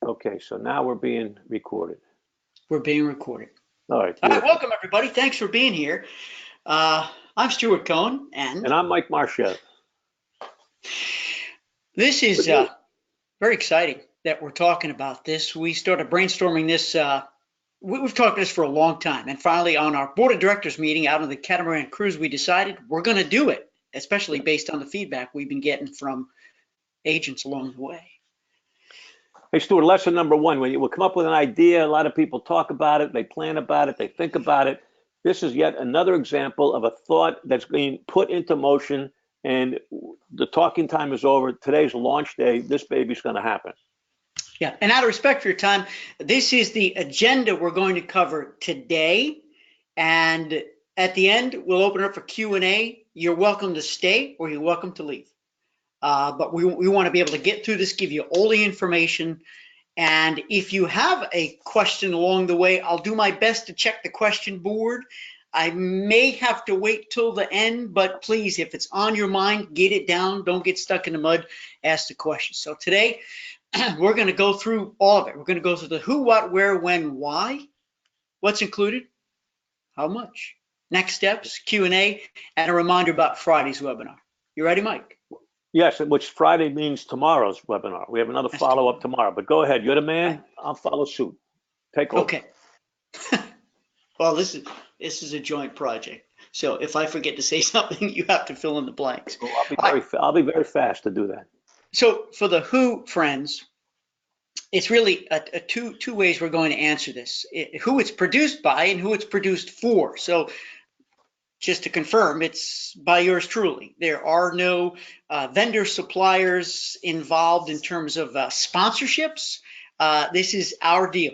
Okay, so now we're being recorded. We're being recorded. All right. All right, welcome everybody. Thanks for being here. I'm Stuart Cohen, and I'm Mike Marchev. this is very exciting that we're talking about this. We started brainstorming this. We've talked about this for a long time, and finally, on our board of directors meeting out on the Catamaran cruise, we decided we're going to do it, especially based on the feedback we've been getting from agents along the way. Hey, Stuart, lesson number one, when you come up with an idea, a lot of people talk about it, they plan about it, they think about it. This is yet another example of a thought that's being put into motion, and the talking time is over. Today's launch day. This baby's going to happen. Yeah, and out of respect for your time, this is the agenda we're going to cover today. And at the end, we'll open it up for Q&A. You're welcome to stay or you're welcome to leave. But we want to be able to get through this, give you all the information. And if you have a question along the way, I'll do my best to check the question board. I may have to wait till the end, but please, if it's on your mind, get it down. Don't get stuck in the mud. Ask the question. So today, we're going to go through all of it. We're going to go through the who, what, where, when, why, what's included, how much, next steps, Q&A, and a reminder about Friday's webinar. You ready, Mike? Yes, which Friday means tomorrow's webinar. We have another follow-up tomorrow, but go ahead. You're the man. I'll follow suit. Take over. Okay. Well, this is a joint project. So if I forget to say something, you have to fill in the blanks. Well, I'll be very fast to do that. So for the who, friends, it's really two ways we're going to answer this. Who it's produced by and who it's produced for. So just to confirm, it's by yours truly. There are no vendor suppliers involved in terms of sponsorships. This is our deal.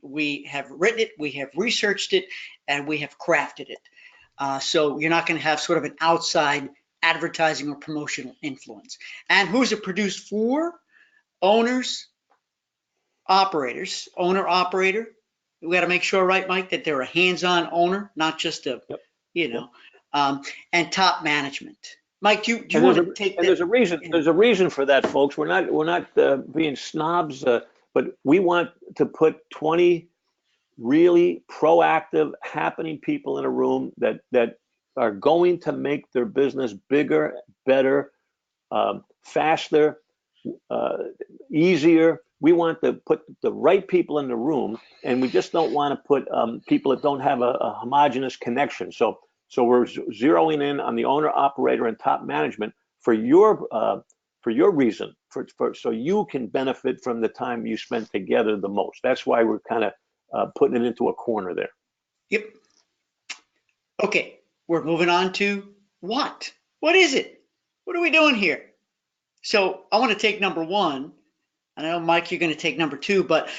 We have written it, we have researched it, and we have crafted it. So you're not going to have sort of an outside advertising or promotional influence. And who's it produced for? Owners, operators, owner, operator. We got to make sure, right, Mike, that they're a hands-on owner, not just a, and top management. Mike, do you want to take that? And there's a reason for that, folks. We're not being snobs, but we want to put 20 really proactive, happening people in a room that are going to make their business bigger, better, faster, easier. We want to put the right people in the room, and we just don't want to put people that don't have a homogeneous connection. So we're zeroing in on the owner, operator, and top management for your reason, so you can benefit from the time you spend together the most. That's why we're kind of putting it into a corner there. Yep. Okay, we're moving on to what? What is it? What are we doing here? So I want to take number one. I know, Mike, you're going to take number two, but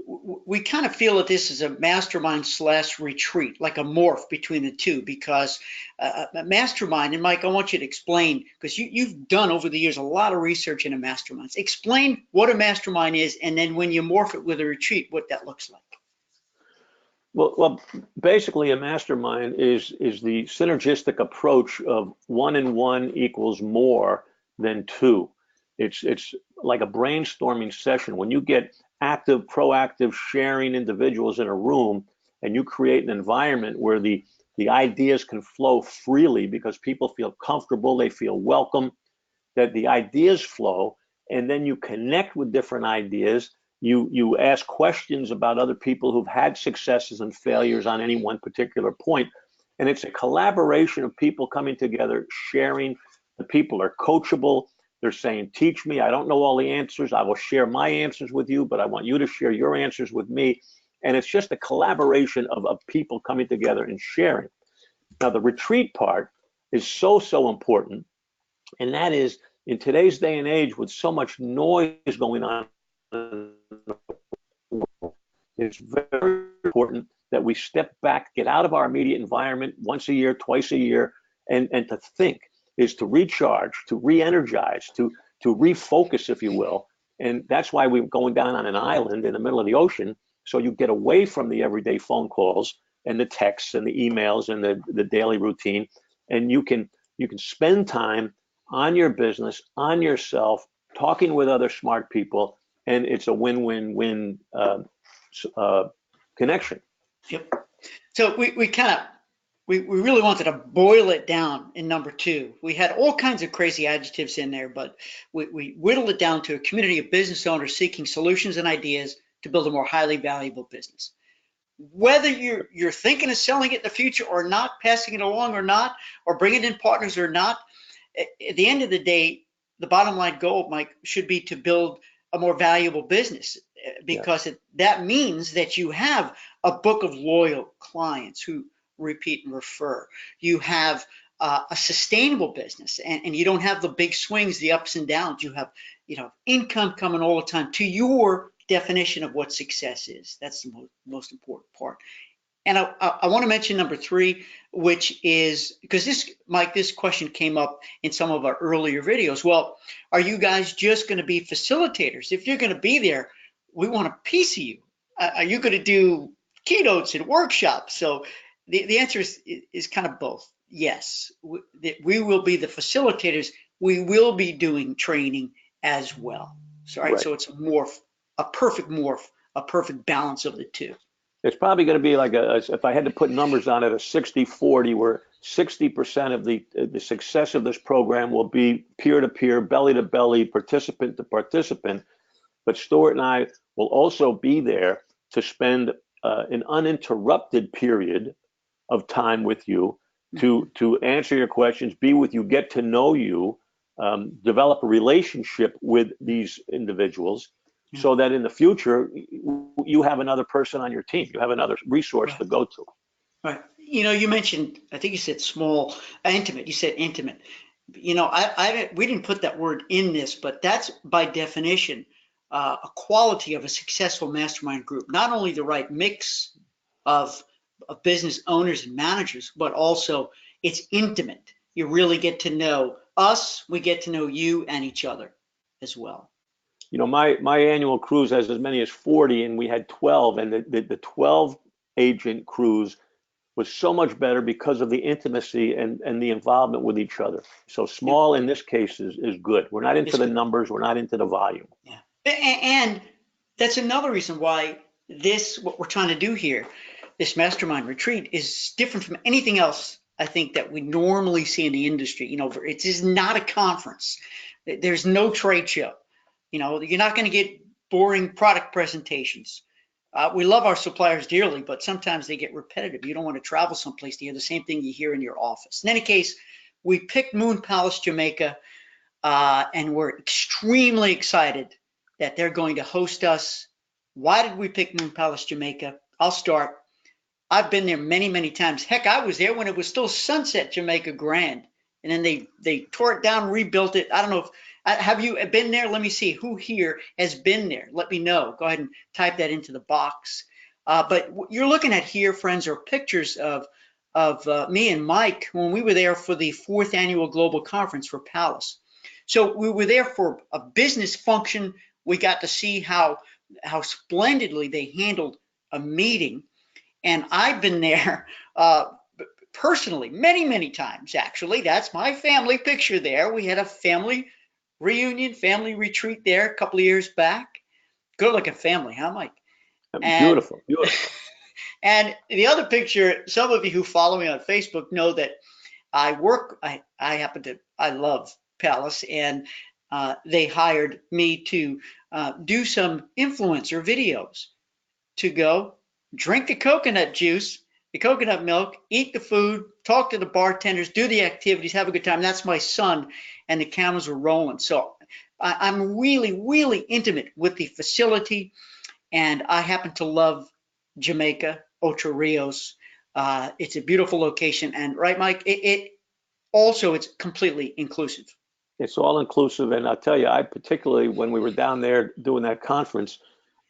we kind of feel that this is a mastermind / retreat, like a morph between the two, because a mastermind, and Mike, I want you to explain, because you've done over the years a lot of research into masterminds. Explain what a mastermind is, and then when you morph it with a retreat, what that looks like. Well, basically, a mastermind is the synergistic approach of 1 and 1 equals more than 2. It's like a brainstorming session. When you get active, proactive, sharing individuals in a room, and you create an environment where the ideas can flow freely because people feel comfortable, they feel welcome, that the ideas flow, and then you connect with different ideas. You ask questions about other people who've had successes and failures on any one particular point. And it's a collaboration of people coming together, sharing. The people are coachable. They're saying, teach me. I don't know all the answers. I will share my answers with you, but I want you to share your answers with me. And it's just a collaboration of people coming together and sharing. Now, the retreat part is so important. And that is, in today's day and age, with so much noise going on, it's very important that we step back, get out of our immediate environment once a year, twice a year, and to think, is to recharge, to re-energize, to refocus, if you will. And that's why we're going down on an island in the middle of the ocean, so you get away from the everyday phone calls and the texts and the emails and the daily routine, and you can spend time on your business, on yourself, talking with other smart people, and it's a win-win-win connection. Yep. So we really wanted to boil it down in number 2. We had all kinds of crazy adjectives in there, but we whittled it down to a community of business owners seeking solutions and ideas to build a more highly valuable business. Whether you're thinking of selling it in the future or not, passing it along or not, or bringing in partners or not, at the end of the day, the bottom line goal, Mike, should be to build a more valuable business, because that means that you have a book of loyal clients who repeat and refer. You have a sustainable business, and you don't have the big swings, the ups and downs. You have income coming all the time to your definition of what success is. That's the most important part. And I want to mention number 3, which is, because this question came up in some of our earlier videos. Well, are you guys just going to be facilitators? If you're going to be there, we want a piece of you. Are you going to do keynotes and workshops? So the answer is kind of both. Yes, we will be the facilitators. We will be doing training as well. So, right. So it's a perfect balance of the two. It's probably going to be like if I had to put numbers on it, a 60-40, where 60% of the success of this program will be peer-to-peer, belly-to-belly, participant to participant. But Stuart and I will also be there to spend an uninterrupted period of time with you to answer your questions, be with you, get to know you, develop a relationship with these individuals, so that in the future you have another person on your team, you have another resource to go to. Right. You mentioned, I think you said intimate. You said intimate. We didn't put that word in this, but that's by definition a quality of a successful mastermind group. Not only the right mix of business owners and managers, but also it's intimate. You really get to know us. We get to know you and each other as well. My annual cruise has as many as 40, and we had 12, and the 12 agent cruise was so much better because of the intimacy and the involvement with each other. So small in this case is good. We're not into the numbers. We're not into the volume. Yeah. And that's another reason why what we're trying to do here, this mastermind retreat, is different from anything else I think that we normally see in the industry. It is not a conference. There's no trade show. You're not going to get boring product presentations. We love our suppliers dearly, but sometimes they get repetitive. You don't want to travel someplace to hear the same thing you hear in your office. In any case, we picked Moon Palace, Jamaica, and we're extremely excited that they're going to host us. Why did we pick Moon Palace, Jamaica? I'll start. I've been there many, many times. Heck, I was there when it was still Sunset Jamaica Grand, and then they tore it down, rebuilt it. I don't know if have you been there? Let me see who here has been there. Let me know. Go ahead and type that into the box. But what you're looking at here, friends, are pictures of me and Mike when we were there for the 4th annual global conference for Palace. So we were there for a business function. We got to see how splendidly they handled a meeting, and I've been there personally many, many times. Actually, that's my family picture there. We had a family reunion, family retreat there a couple of years back. Good looking family, huh, Mike? Beautiful. And the other picture, some of you who follow me on Facebook know that I love Palace, and they hired me to do some influencer videos, to go drink the coconut juice, the coconut milk, eat the food, talk to the bartenders, do the activities, have a good time. That's my son, and the cameras were rolling. So I'm really, really intimate with the facility, and I happen to love Jamaica, Ocho Rios. It's a beautiful location, and right, Mike, it's completely inclusive. It's all inclusive, and I'll tell you, I particularly, when we were down there doing that conference,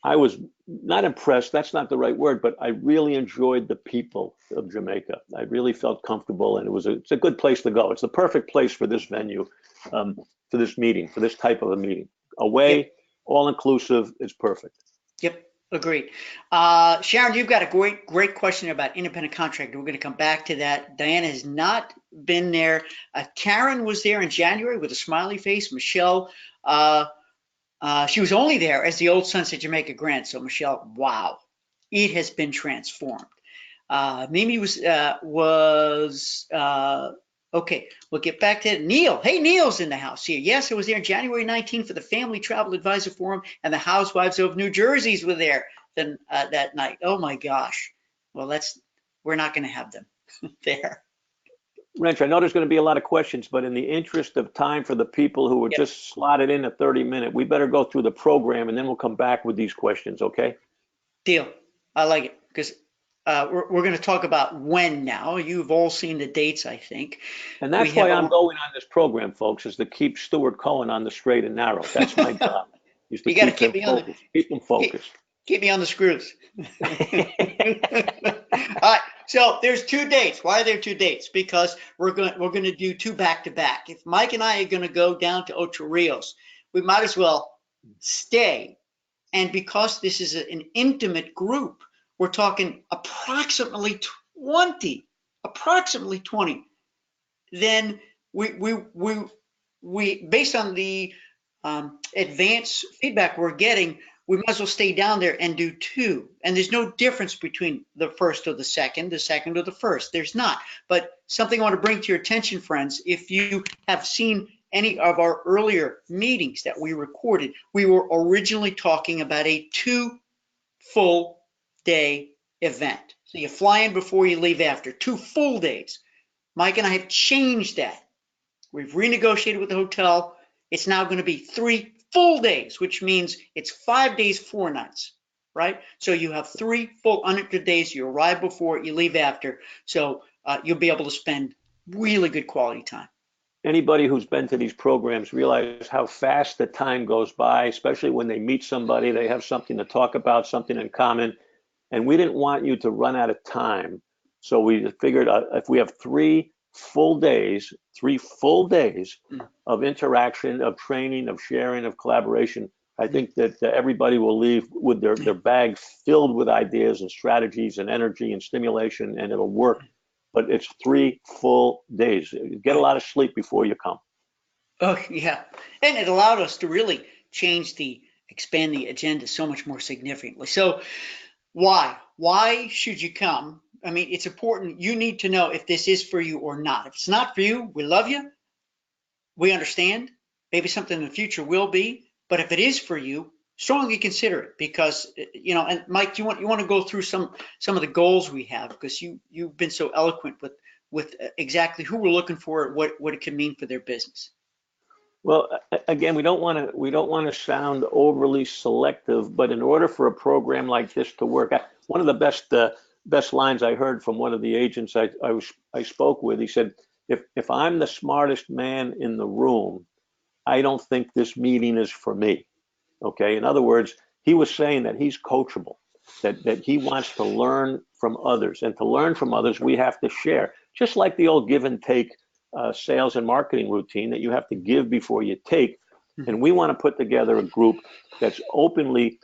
I was not impressed, that's not the right word, but I really enjoyed the people of Jamaica. I really felt comfortable, and it's a good place to go. It's the perfect place for this venue, for this meeting, for this type of a meeting. Away, all inclusive, it's perfect. Yep, agreed. Sharon, you've got a great question about independent contractor. We're going to come back to that. Diana has not been there. Karen was there in January with a smiley face. Michelle, She was only there as the old Sunset Jamaica Grand. So Michelle, wow, it has been transformed. Mimi okay. We'll get back to it. Neil. Hey, Neil's in the house here. Yes, I was there January 19th for the Family Travel Advisor Forum, and the Housewives of New Jersey's were there then that night. Oh my gosh. Well, we're not going to have them there. Wrench, I know there's going to be a lot of questions, but in the interest of time for the people who were Yep. just slotted in a 30-minute, we better go through the program and then we'll come back with these questions, okay? Deal. I like it because we're going to talk about when now. You've all seen the dates, I think. And that's why I'm going on this program, folks, is to keep Stuart Cohen on the straight and narrow. That's my job, is to You got to keep keep him me on focused. Keep him focused. keep me on the screws. All right. So there's 2 dates. Why are there 2 dates? Because we're going to do 2 back-to-back. If Mike and I are going to go down to Ocho Rios, we might as well stay. And because this is an intimate group, we're talking approximately 20. Then we based on the advanced feedback we're getting, we might as well stay down there and do 2. And there's no difference between the first or the second or the first. There's not. But something I want to bring to your attention, friends, if you have seen any of our earlier meetings that we recorded, we were originally talking about a 2 full day event. So you fly in before you leave after, 2 full days. Mike and I have changed that. We've renegotiated with the hotel. It's now going to be 3 full days, which means it's 5 days, 4 nights, right? So you have 3 full uninterrupted days. You arrive before, you leave after. So you'll be able to spend really good quality time. Anybody who's been to these programs realize how fast the time goes by, especially when they meet somebody, they have something to talk about, something in common. And we didn't want you to run out of time. So we figured if we have 3 full days, 3 full days of interaction, of training, of sharing, of collaboration, I think that everybody will leave with their bag filled with ideas and strategies and energy and stimulation, and it'll work. But it's 3 full days. Get a lot of sleep before you come. Oh, yeah. And it allowed us to really expand the agenda so much more significantly. So why should you come? I mean, it's important. You need to know if this is for you or not. If it's not for you, we love you. We understand. Maybe something in the future will be. But if it is for you, strongly consider it because, and Mike, you want to go through some of the goals we have because you've been so eloquent with exactly who we're looking for, what it can mean for their business. Well, again, we don't want to sound overly selective, but in order for a program like this to work, one of the best lines I heard from one of the agents I spoke with, he said, if I'm the smartest man in the room, I don't think this meeting is for me. Okay. In other words, he was saying that he's coachable, that he wants to learn from others, and to learn from others, we have to share, just like the old give and take sales and marketing routine that you have to give before you take. And we want to put together a group that's openly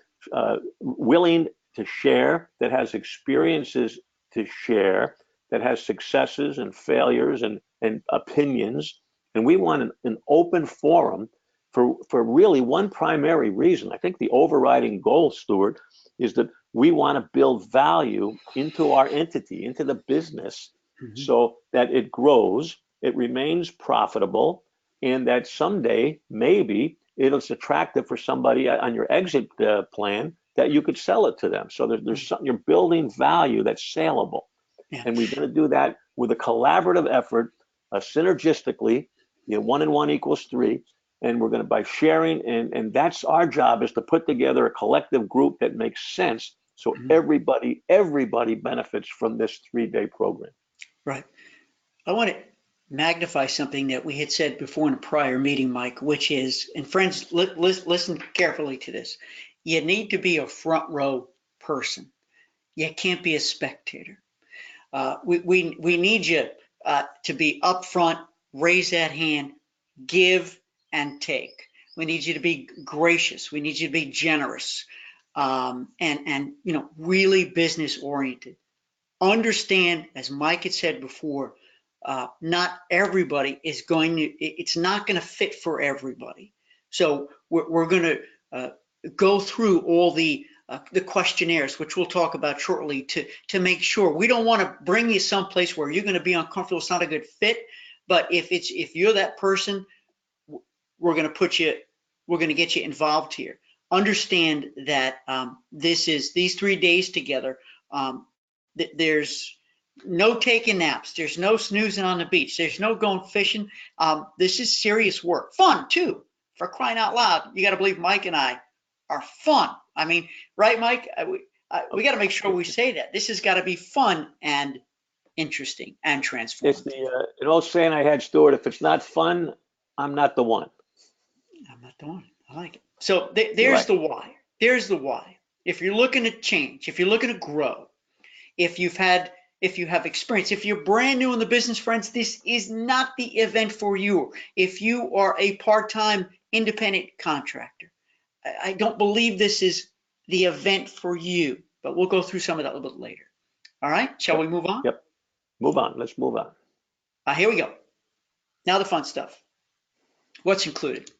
willing to share, that has experiences to share, that has successes and failures and opinions. And we want an open forum for really one primary reason. I think the overriding goal, Stuart, is that we want to build value into our entity, into the business, so that it grows, it remains profitable, and that someday maybe it's attractive for somebody on your exit plan that you could sell it to them. So there's something, you're building value that's saleable. Yeah. And we're going to do that with a collaborative effort, synergistically. 1 and 1 equals 3. And we're going to, by sharing, and that's our job, is to put together a collective group that makes sense, so everybody benefits from this 3-day program. Right. I want to magnify something that we had said before in a prior meeting, Mike, which is, and friends, listen carefully to this. You need to be a front row person. You can't be a spectator. We need you to be up front, raise that hand, give and take. We need you to be gracious. We need you to be generous, and really business oriented. Understand, as Mike had said before, not everybody is going to. It's not going to fit for everybody. So we're going to go through all the questionnaires, which we'll talk about shortly, to make sure. We don't want to bring you someplace where you're going to be uncomfortable. It's not a good fit. But if you're that person, we're going to get you involved here. Understand that these 3 days together. There's no taking naps. There's no snoozing on the beach. There's no going fishing. This is serious work. Fun too. For crying out loud, you got to believe Mike and I are fun. I mean, right, Mike? We got to make sure we say that. This has got to be fun and interesting and transformative. It's an old saying I had, Stuart, if it's not fun, I'm not the one. I'm not the one. I like it. So there's the why. There's the why. If you're looking to change, if you're looking to grow, if you have experience, if you're brand new in the business, friends, this is not the event for you. If you are a part-time independent contractor, I don't believe this is the event for you, but we'll go through some of that a little bit later. All right, shall we move on? Yep, move on, let's move on. Here we go. Now the fun stuff. What's included?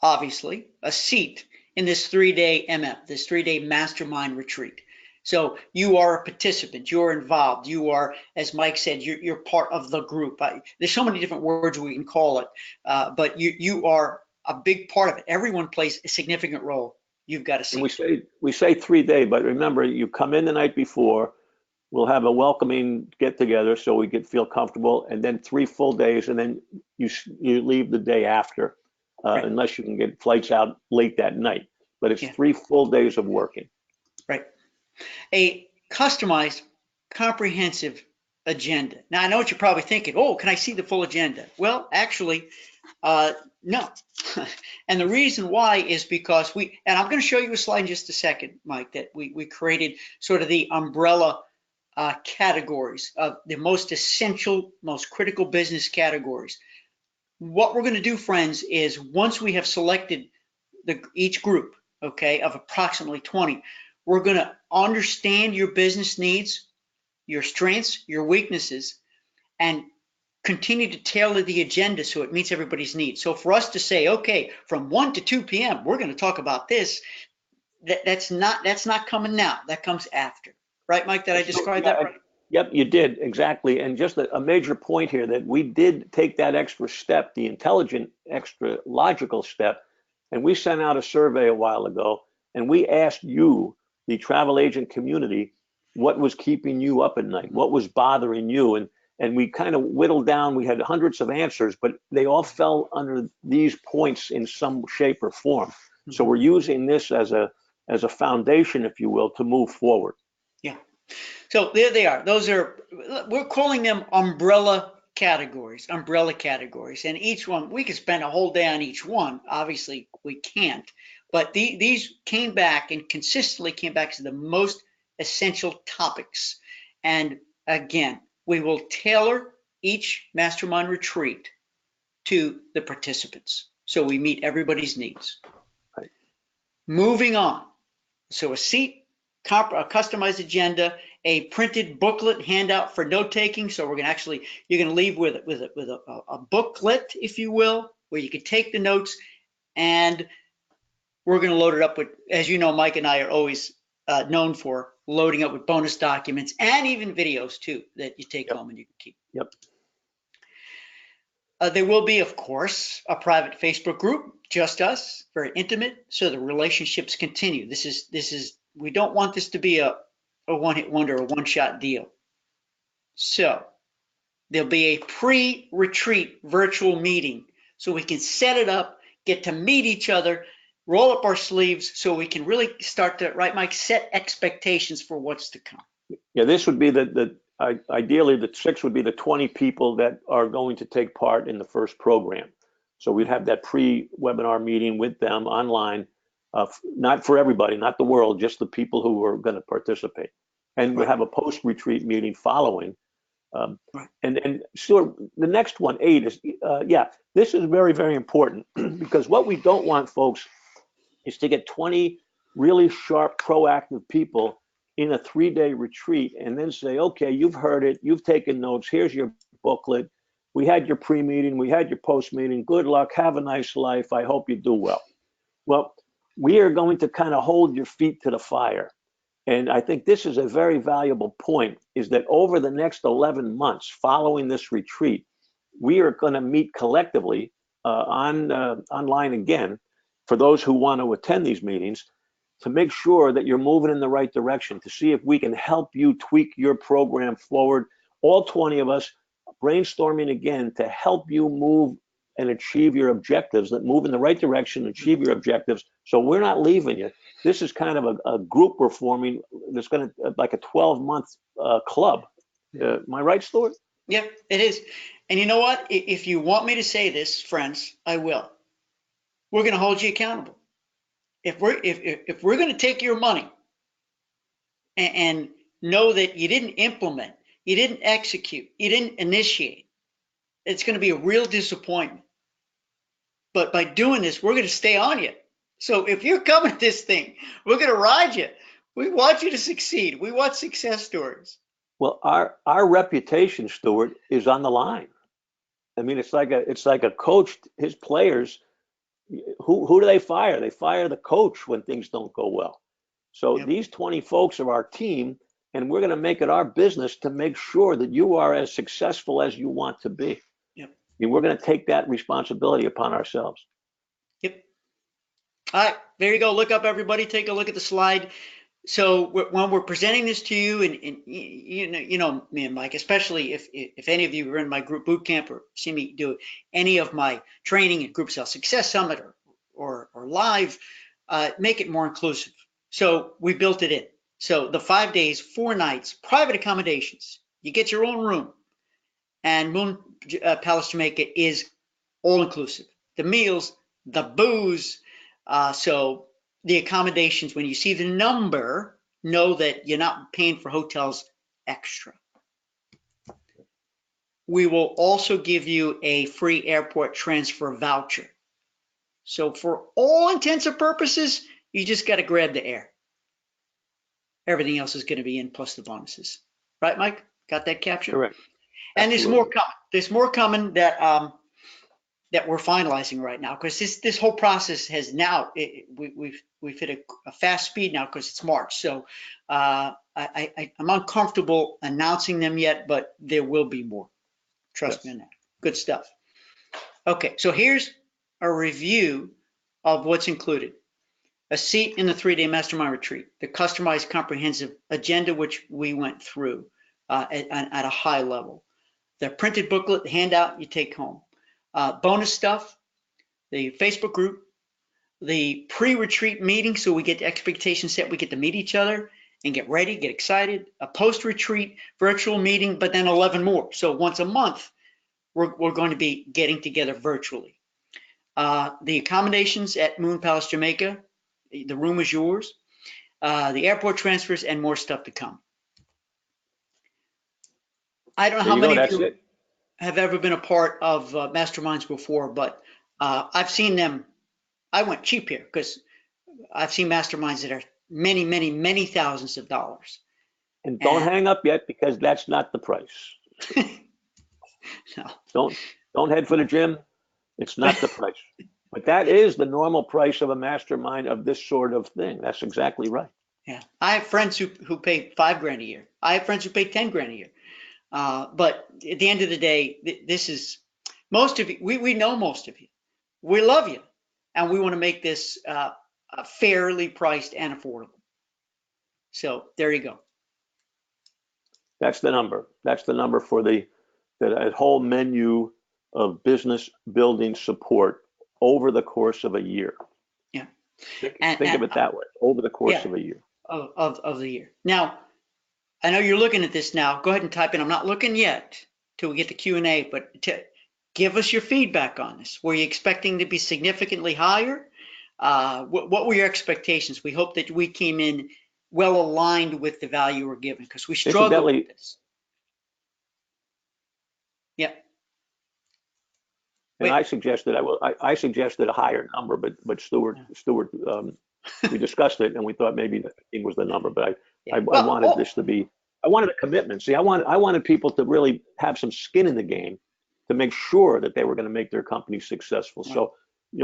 Obviously, a seat in this 3-day MF, this 3-day mastermind retreat. So you are a participant, you're involved, you are, as Mike said, you're part of the group. There's so many different words we can call it, but you are a big part of it. Everyone plays a significant role. You've got to see. And we say 3-day, but remember, you come in the night before. We'll have a welcoming get together so we could feel comfortable, and then 3 full days, and then you leave the day after, right, unless you can get flights out late that night. But it's 3 full days of working. Right. A customized, comprehensive agenda. Now, I know what you're probably thinking. Oh, can I see the full agenda? Well, actually, no. And the reason why is because and I'm going to show you a slide in just a second, Mike, that we created sort of the umbrella categories of the most essential, most critical business categories. What we're going to do, friends, is once we have selected each group, okay, of approximately 20, we're going to understand your business needs, your strengths, your weaknesses, and continue to tailor the agenda so it meets everybody's needs. So for us to say, okay, from 1 to 2 p.m., we're going to talk about this, that's not coming now. That comes after. Right, Mike? Did I describe that right? Yep, you did, exactly. And just a major point here that we did take that extra step, the intelligent, extra logical step, and we sent out a survey a while ago, and we asked you, the travel agent community, what was keeping you up at night, what was bothering you, and we kind of whittled down. We had hundreds of answers, but they all fell under these points in some shape or form. Mm-hmm. So we're using this as a foundation, if you will, to move forward. Yeah. So there they are. We're calling them umbrella categories, and each one, we could spend a whole day on each one. Obviously, we can't. But these came back and consistently came back to the most essential topics. And again, we will tailor each mastermind retreat to the participants so we meet everybody's needs. Right. Moving on. So a seat, a customized agenda, a printed booklet handout for note taking. So you're going to leave with a booklet, if you will, where you can take the notes, and we're going to load it up with, as you know, Mike and I are always known for loading up with bonus documents and even videos too that you take home and you can keep. Yep. There will be, of course, a private Facebook group, just us, very intimate, so the relationships continue. We don't want this to be a one-hit wonder, a one-shot deal. So there'll be a pre-retreat virtual meeting so we can set it up, get to meet each other, roll up our sleeves so we can really start to, right, Mike, set expectations for what's to come. Yeah, this would be ideally the 6 would be the 20 people that are going to take part in the first program. So we'd have that pre-webinar meeting with them online, not for everybody, not the world, just the people who are going to participate. And we'll have a post-retreat meeting following. Right. And Stuart, the next one, 8, is, this is very, very important because what we don't want, folks, is to get 20 really sharp, proactive people in a 3-day retreat and then say, okay, you've heard it, you've taken notes, here's your booklet, we had your pre-meeting, we had your post-meeting, good luck, have a nice life, I hope you do well. Well, we are going to kind of hold your feet to the fire. And I think this is a very valuable point, is that over the next 11 months following this retreat, we are going to meet collectively online again for those who want to attend these meetings to make sure that you're moving in the right direction, to see if we can help you tweak your program forward. All 20 of us brainstorming again to help you move and achieve your objectives, that move in the right direction, achieve your objectives. So we're not leaving you. This is kind of a group we're forming that's going to, like a 12-month club. Am I right, Stuart? Yeah, it is. And you know what? If you want me to say this, friends, I will. We're going to hold you accountable. If we're going to take your money and know that you didn't implement, you didn't execute, you didn't initiate, it's going to be a real disappointment. But by doing this, we're going to stay on you. So if you're coming to this thing, we're going to ride you. We want you to succeed. We want success stories. Well, our reputation, Stuart, is on the line. I mean, it's like a coach, his players, who do they fire? They fire the coach when things don't go well. So Yep. these 20 folks are our team, and we're going to make it our business to make sure that you are as successful as you want to be. Yep. I mean, we're going to take that responsibility upon ourselves. Yep. All right, there you go. Look up, everybody. Take a look at the slide. So when we're presenting this to you, and you know me and Mike, especially if any of you are in my group boot camp or see me do any of my training at Group Sales Success Summit or live, make it more inclusive. So we built it in. So the 5 days, 4 nights, private accommodations. You get your own room, and Moon Palace Jamaica is all inclusive. The meals, the booze, so the accommodations, when you see the number, know that you're not paying for hotels extra. We will also give you a free airport transfer voucher. So for all intents and purposes, you just got to grab the air. Everything else is going to be in plus the bonuses. Right, Mike? Got that captured? Correct. And Absolutely. there's more coming. There's more coming that we're finalizing right now, because this whole process has now we've hit a fast speed now because it's March. So I'm uncomfortable announcing them yet, but there will be more. Trust me on that. Good stuff. Okay, so here's a review of what's included. A seat in the 3-day mastermind retreat, the customized comprehensive agenda, which we went through at a high level. The printed booklet, the handout you take home. Bonus stuff, the Facebook group, the pre-retreat meeting, so we get the expectations set, we get to meet each other and get ready, get excited. A post-retreat virtual meeting, but then 11 more. So once a month, we're going to be getting together virtually. The accommodations at Moon Palace Jamaica, the room is yours. The airport transfers and more stuff to come. I don't know how many of you have ever been a part of masterminds before, but I've seen them. I went cheap here because I've seen masterminds that are many, many, many thousands of dollars. And don't hang up yet, because that's not the price. No. Don't head for the gym. It's not the price. But that is the normal price of a mastermind of this sort of thing. That's exactly right. Yeah. I have friends who pay $5,000 a year. I have friends who pay $10,000 a year. But at the end of the day, this is most of you. We know most of you. We love you, and we want to make this fairly priced and affordable. So there you go. That's the number. That's the number for the whole menu of business building support over the course of a year. Yeah. Think of it that way, over the course of a year. Of the year. Now, I know you're looking at this now. Go ahead and type in. I'm not looking yet till we get to Q&A, but give us your feedback on this. Were you expecting to be significantly higher? What were your expectations? We hope that we came in well aligned with the value we're giving, because we struggle with this. Yeah. And I suggested I suggested a higher number, but Stuart, we discussed it and we thought maybe 15 was the number, but I wanted this to be, I wanted a commitment. See, I wanted people to really have some skin in the game to make sure that they were going to make their company successful. So,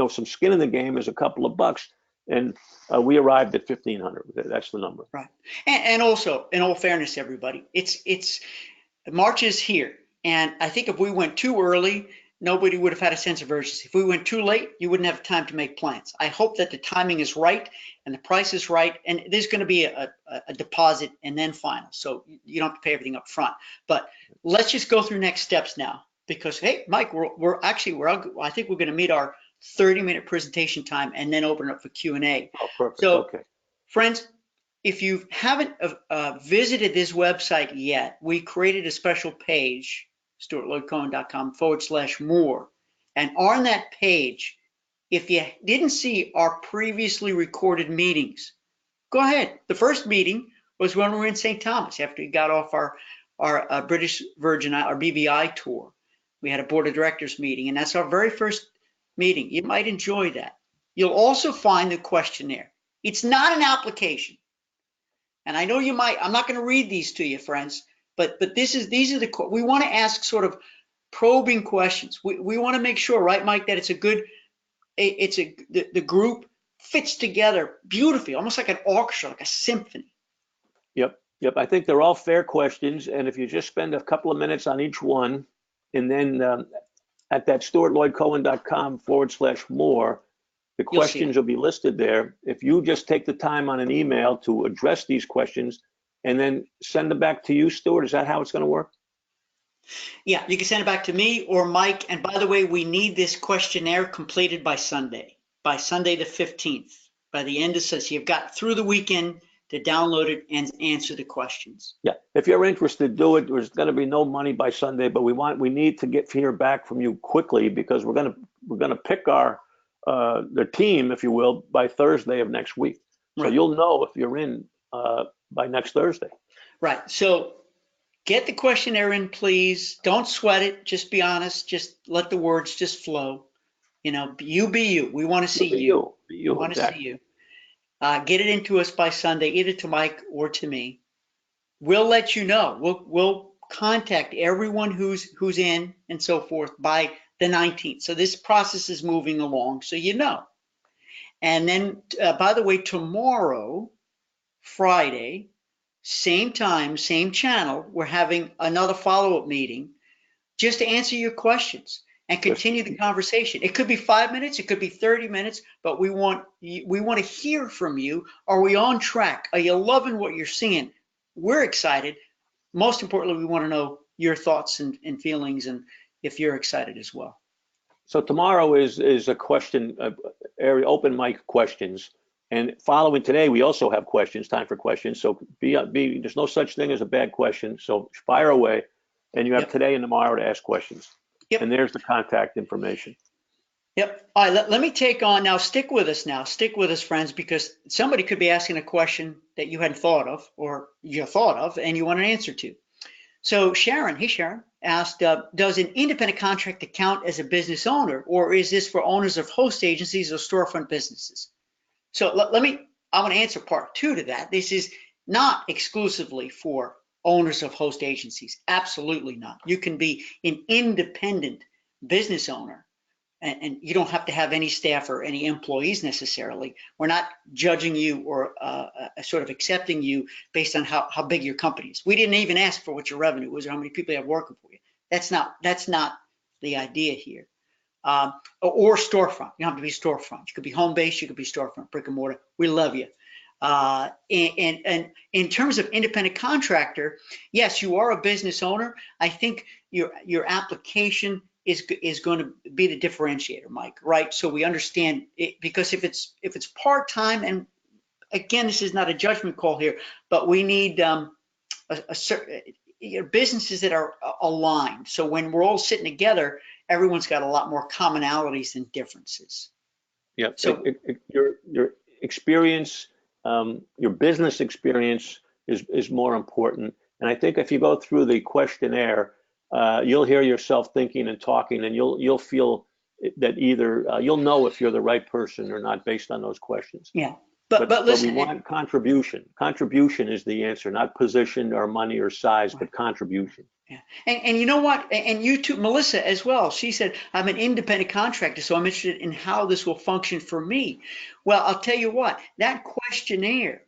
some skin in the game is a couple of bucks. and we arrived at 1,500. That's the number. Right. And also, in all fairness, everybody, it's March is here. And I think if we went too early, nobody would have had a sense of urgency. If we went too late, you wouldn't have time to make plans. I hope that the timing is right and the price is right. And there's going to be a deposit and then final. So you don't have to pay everything up front. But let's just go through next steps now. Because, hey, Mike, I think we're going to meet our 30-minute presentation time and then open it up for Q&A. Oh, perfect. So, Okay. friends, if you haven't visited this website yet, we created a special page, stuartloydcohen.com/more. And on that page, if you didn't see our previously recorded meetings, go ahead. The first meeting was when we were in St. Thomas after we got off our British Virgin, our BVI tour. We had a board of directors meeting, and that's our very first meeting. You might enjoy that. You'll also find the questionnaire. It's not an application. And I know you might, I'm not going to read these to you, friends, but these are we want to ask sort of probing questions. We want to make sure, right, Mike, that the group fits together beautifully, almost like an orchestra, like a symphony. Yep. I think they're all fair questions, and if you just spend a couple of minutes on each one, and then at that stuartloydcohen.com/more, the questions will be listed there. If you just take the time on an email to address these questions and then send them back to you, Stuart, is that how it's going to work? Yeah, you can send it back to me or Mike. And by the way, we need this questionnaire completed by Sunday the 15th. By the end of so you've got through the weekend to download it and answer the questions. Yeah, if you're interested, do it. There's going to be no money by Sunday, but we need to hear back from you quickly because we're going to pick the team, if you will, by Thursday of next week. So right. You'll know if you're in by next Thursday. Right. So get the questionnaire in, please. Don't sweat it. Just be honest. Just let the words just flow. You know, you be you. We want to see you. We want to see you. Get it into us by Sunday, either to Mike or to me. We'll let you know. We'll contact everyone who's in and so forth by the 19th. So this process is moving along, so you know. And then, by the way, tomorrow, Friday, same time, same channel, we're having another follow-up meeting just to answer your questions and continue the conversation. It could be 5 minutes, it could be 30 minutes, but we want to hear from you. Are we on track? Are you loving what you're seeing? We're excited. Most importantly, we want to know your thoughts and feelings, and if you're excited as well. So tomorrow is a question area, open mic questions, and following today we also have questions, time for questions. So there's no such thing as a bad question. So fire away, and you have today and tomorrow to ask questions. Yep. And there's the contact information. Yep. All right. Let me take on now. Stick with us, friends, because somebody could be asking a question that you hadn't thought of, or you thought of, and you want an answer to. So Sharon, hey Sharon, asked, does an independent contractor count as a business owner, or is this for owners of host agencies or storefront businesses? So I want to answer part two to that. This is not exclusively for owners of host agencies. Absolutely not. You can be an independent business owner, and you don't have to have any staff or any employees necessarily. We're not judging you or sort of accepting you based on how big your company is. We didn't even ask for what your revenue was or how many people you have working for you. That's not the idea here. Or storefront. You don't have to be storefront. You could be home-based. You could be storefront, brick and mortar. We love you. And in terms of independent contractor, yes, you are a business owner. I think your application is going to be the differentiator, Mike, right? So we understand it, because if it's part-time, and again, this is not a judgment call here, but we need businesses that are aligned. So when we're all sitting together, everyone's got a lot more commonalities than differences. Yeah. So your experience, your business experience is more important. And I think if you go through the questionnaire, you'll hear yourself thinking and talking, and you'll feel that either you'll know if you're the right person or not based on those questions. Yeah. But But we listen, want contribution. Contribution is the answer, not position or money or size, but contribution. yeah. And you know what? And you too, Melissa, as well. She said, I'm an independent contractor, so I'm interested in how this will function for me. Well, I'll tell you what, that questionnaire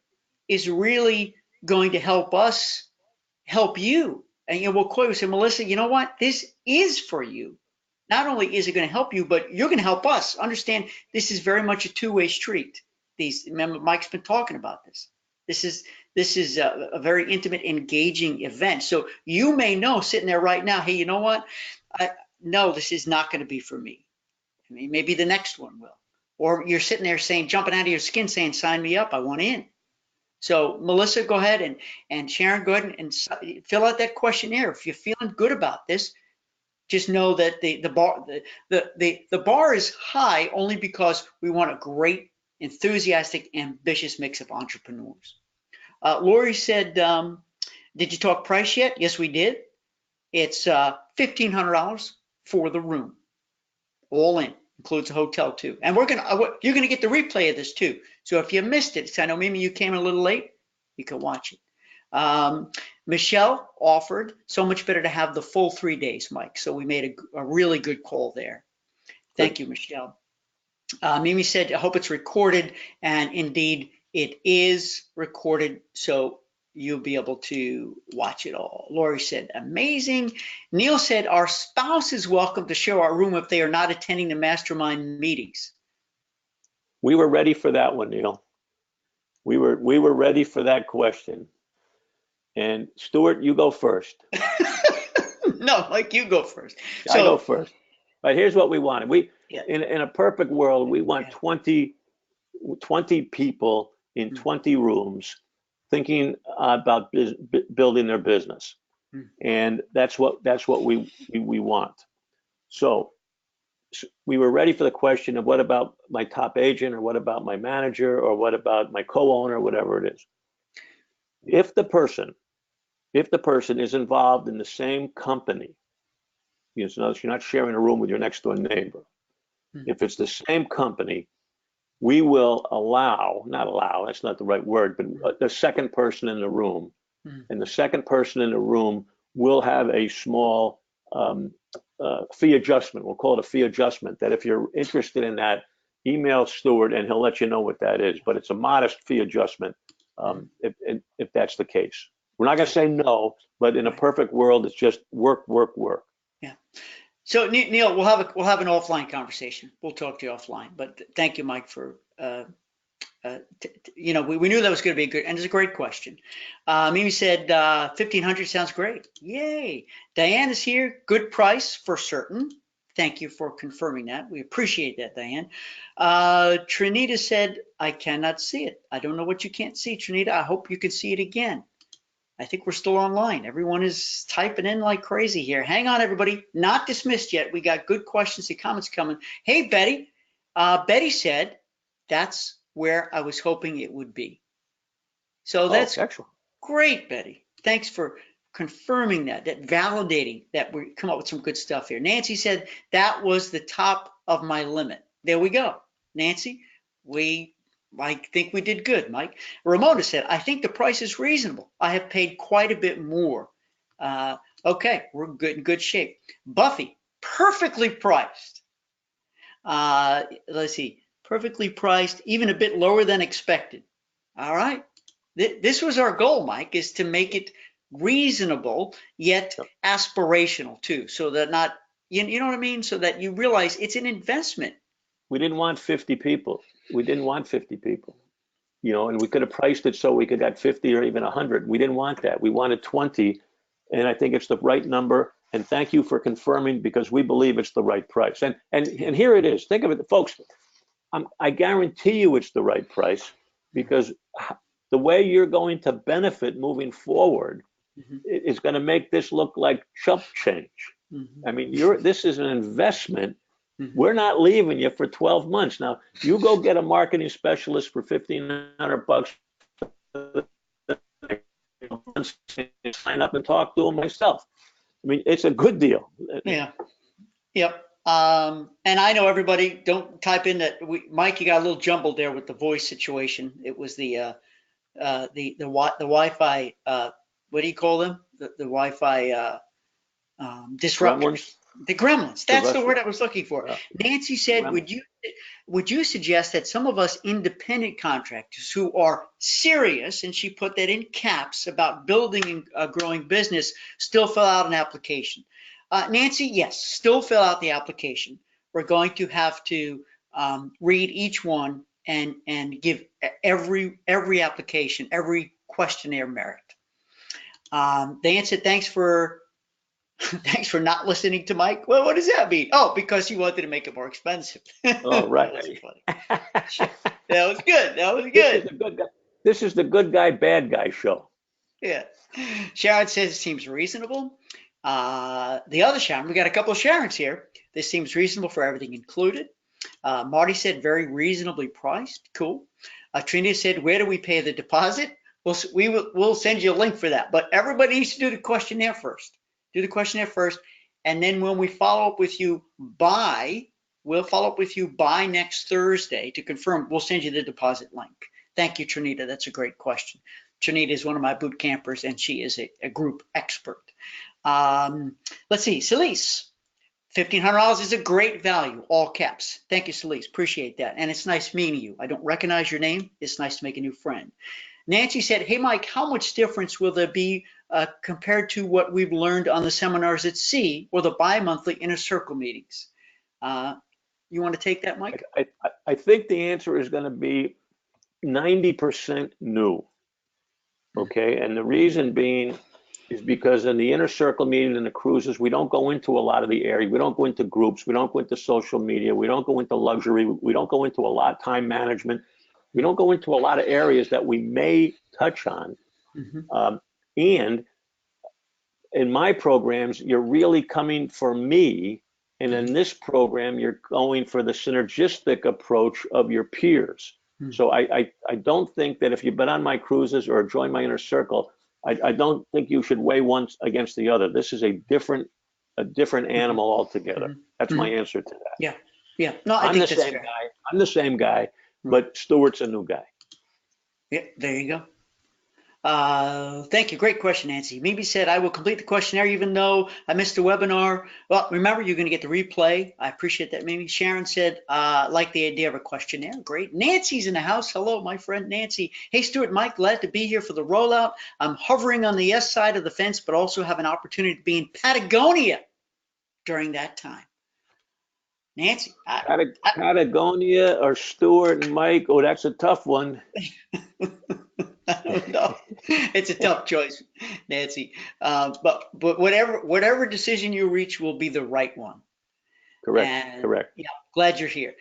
is really going to help us help you. And we'll call you and say, Melissa, you know what? This is for you. Not only is it going to help you, but you're going to help us understand this is very much a two-way street. Remember, Mike's been talking about this. This is a very intimate, engaging event. So you may know sitting there right now, hey, you know what? No, this is not going to be for me. I mean, maybe the next one will. Or you're sitting there saying, jumping out of your skin, saying, sign me up, I want in. So Melissa, go ahead, and Sharon, go ahead and fill out that questionnaire. If you're feeling good about this, just know that the bar is high only because we want a great, enthusiastic, ambitious mix of entrepreneurs. Lori said, did you talk price yet? Yes, we did. It's $1,500 for the room, all in, includes a hotel too. And you're gonna get the replay of this too. So if you missed it, I know maybe you came a little late, you can watch it. Michelle offered, so much better to have the full 3 days, Mike. So we made a really good call there. Thank you, Michelle. Mimi said, I hope it's recorded, and indeed it is recorded, so you'll be able to watch it all. Lori said, amazing. Neil said, our spouse is welcome to share our room if they are not attending the mastermind meetings. We were ready for that one, Neil. We were ready for that question. And Stuart, you go first. No, Mike, you go first. I go first. Right, here's what we wanted. Yeah. In a perfect world, we want 20 people in 20 rooms thinking about building their business. And that's what we want. So we were ready for the question of what about my top agent, or what about my manager, or what about my co-owner, whatever it is. If the person is involved in the same company, you know, you're not sharing a room with your next door neighbor. If it's the same company, we will not allow, that's not the right word, but the second person in the room. And the second person in the room will have a small fee adjustment. We'll call it a fee adjustment, that if you're interested in that, email Stuart and he'll let you know what that is. But it's a modest fee adjustment if that's the case. We're not going to say no, but in a perfect world, it's just work, work, work. Yeah. So Neil, we'll have an offline conversation. We'll talk to you offline. But thank you, Mike, for we knew that was going to be good, and it's a great question. Mimi said 1,500 sounds great. Yay! Diane is here. Good price for certain. Thank you for confirming that. We appreciate that, Diane. Trinita said, I cannot see it. I don't know what you can't see, Trinita. I hope you can see it again. I think we're still online. Everyone is typing in like crazy here. Hang on, everybody. Not dismissed yet. We got good questions and comments coming. Hey, Betty. Betty said, that's where I was hoping it would be. So that's excellent. Great, Betty. Thanks for confirming that validating that we come up with some good stuff here. Nancy said, that was the top of my limit. There we go. Nancy, I think we did good, Mike. Ramona said, I think the price is reasonable. I have paid quite a bit more. Okay, we're in good shape. Buffy, perfectly priced. Let's see, perfectly priced, even a bit lower than expected. All right. This was our goal, Mike, is to make it reasonable, yet aspirational too. So that not, you know what I mean? So that you realize it's an investment. We didn't want 50 people. We didn't want 50 people, you know, and we could have priced it so we could have 50 or even 100. We didn't want that. We wanted 20, and I think it's the right number. And thank you for confirming, because we believe it's the right price. And here it is. Think of it, folks. I guarantee you it's the right price, because the way you're going to benefit moving forward is going to make this look like chump change. I mean, this is an investment. We're not leaving you for 12 months. Now, you go get a marketing specialist for $1,500. Sign up and talk to them myself. I mean, it's a good deal. Yeah. Yep. And I know everybody, don't type in that. Mike, you got a little jumbled there with the voice situation. It was the Wi-Fi. What do you call them? The Wi-Fi disruptors. Gremlins, The gremlins. the That's the Russian, word I was looking for. uh, Nancy the said, gremlins. would you suggest that some of us independent contractors who are serious, and she put that in caps, about building a growing business still fill out an application? Nancy, yes, still fill out the application. We're going to have to read each one and give every application, every questionnaire merit. Nancy, thanks for thanks for not listening to Mike. Well, what does that mean? Oh, because he wanted to make it more expensive. Oh, That was right. funny. That was good. That was This is good. the good guy. This is the good guy, bad guy show. Yeah. Sharon says it seems reasonable. The other Sharon, we got a couple of Sharons here. This seems reasonable for everything included. Marty said very reasonably priced. Cool. Trinity said, where do we pay the deposit? We'll send you a link for that. But everybody needs to do the questionnaire first. Do the questionnaire first. And then when we follow up with you we'll follow up with you by next Thursday to confirm. We'll send you the deposit link. Thank you, Trinita. That's a great question. Trinita is one of my boot campers, and she is a group expert. Let's see, Celise. $1,500 is a great value, all caps. Thank you, Celise. Appreciate that. And it's nice meeting you. I don't recognize your name. It's nice to make a new friend. Nancy said, hey, Mike, how much difference will there be compared to what we've learned on the seminars at sea or the bi-monthly inner circle meetings? You want to take that, Mike? I think the answer is going to be 90% new. Okay. And the reason being is because in the inner circle meeting and the cruises, we don't go into a lot of the area. We don't go into groups. We don't go into social media. We don't go into luxury. We don't go into a lot of time management. We don't go into a lot of areas that we may touch on. And in my programs, you're really coming for me. And in this program, you're going for the synergistic approach of your peers. So I don't think that if you've been on my cruises or joined my inner circle, I don't think you should weigh one against the other. This is a different animal altogether. That's my answer to that. Yeah. Yeah. No, I I'm think the that's same fair. guy. I'm the same guy, but Stuart's a new guy. Yeah, there you go. Thank you. Great question, Nancy. Mimi said, I will complete the questionnaire even though I missed the webinar. Well, remember, you're going to get the replay. I appreciate that, Mimi. Sharon said, like the idea of a questionnaire. Great. Nancy's in the house. Hello, my friend Nancy. Hey, Stuart, Mike, glad to be here for the rollout. I'm hovering on the yes side of the fence, but also have an opportunity to be in Patagonia during that time. Nancy. Patagonia or Stuart and Mike? Oh, that's a tough one. I don't know. It's a tough choice, Nancy. But whatever decision you reach will be the right one. Correct. And Correct. yeah, glad you're here.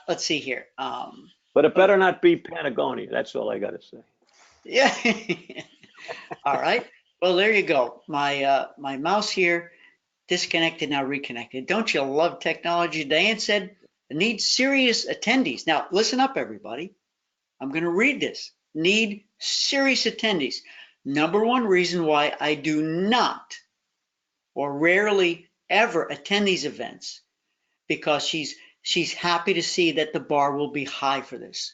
Let's see here. But it better not be Patagonia. That's all I got to say. Yeah. All right. Well, there you go. My mouse here disconnected, now reconnected. Don't you love technology? Diane said it needs serious attendees. Now listen up, everybody. I'm going to read this. Need serious attendees. Number one reason why I do not or rarely ever attend these events, because she's happy to see that the bar will be high for this.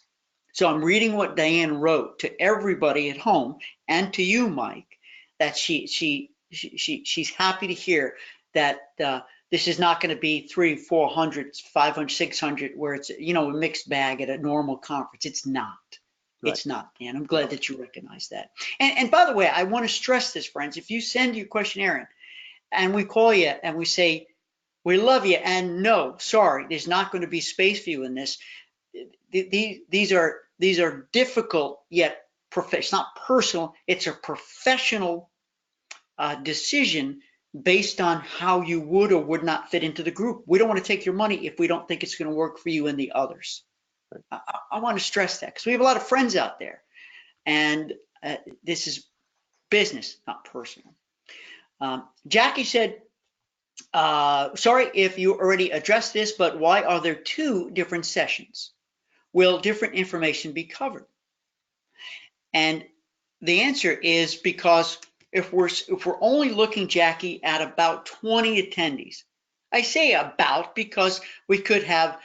So I'm reading what Diane wrote to everybody at home and to you, Mike, that she's happy to hear that this is not going to be 300, 400, 500, 600, where it's a mixed bag at a normal conference. It's not. Right. It's not, and I'm glad that you recognize that. And by the way, I want to stress this, friends. If you send your questionnaire in and we call you and we say, we love you, and no, sorry, there's not going to be space for you in this. These are difficult yet professional. It's not personal. It's a professional decision based on how you would or would not fit into the group. We don't want to take your money if we don't think it's going to work for you and the others. I want to stress that because we have a lot of friends out there, and this is business, not personal. Jackie said, sorry if you already addressed this, but why are there two different sessions? Will different information be covered? And the answer is because if we're only looking, Jackie, at about 20 attendees, I say about because we could have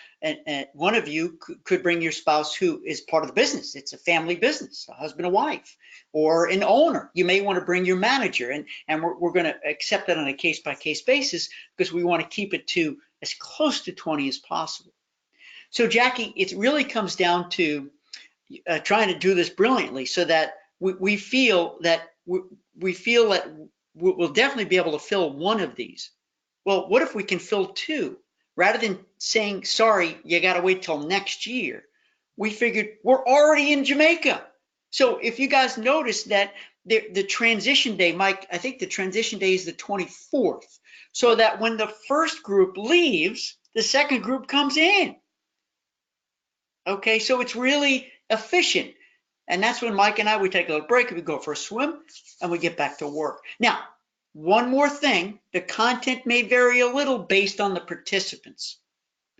one of you could bring your spouse who is part of the business. It's a family business, a husband and wife, or an owner. You may want to bring your manager, and we're going to accept that on a case-by-case basis because we want to keep it to as close to 20 as possible. So Jackie, it really comes down to trying to do this brilliantly so that we feel that we'll definitely be able to fill one of these. Well, what if we can fill two? Rather than saying, sorry, you got to wait till next year, we figured we're already in Jamaica. So if you guys notice that the transition day, Mike, I think the transition day is the 24th, so that when the first group leaves, the second group comes in. Okay, so it's really efficient. And that's when Mike and I, we take a little break, we go for a swim, and we get back to work. Now, one more thing, the content may vary a little based on the participants,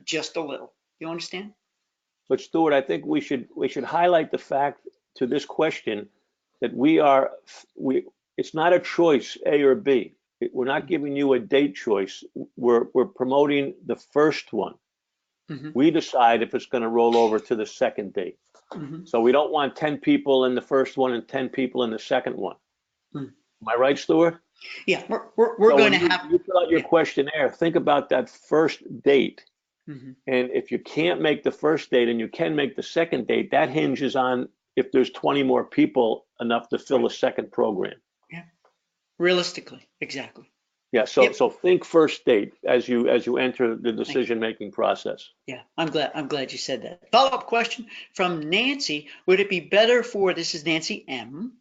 just a little. You understand? But Stuart, I think we should highlight the fact to this question that it's not a choice, A or B. We're not giving you a date choice. We're promoting the first one. Mm-hmm. We decide if it's going to roll over to the second date. Mm-hmm. So we don't want 10 people in the first one and 10 people in the second one. Mm-hmm. Am I right, Stuart? Yeah, we're going to have. You fill out your questionnaire, think about that first date. Mm-hmm. And if you can't make the first date and you can make the second date, that hinges on if there's 20 more people enough to fill a second program. Yeah, realistically, exactly. Yeah, so think first date as you enter the decision-making process. Yeah, I'm glad you said that. Follow-up question from Nancy. Would it be better for, this is Nancy M,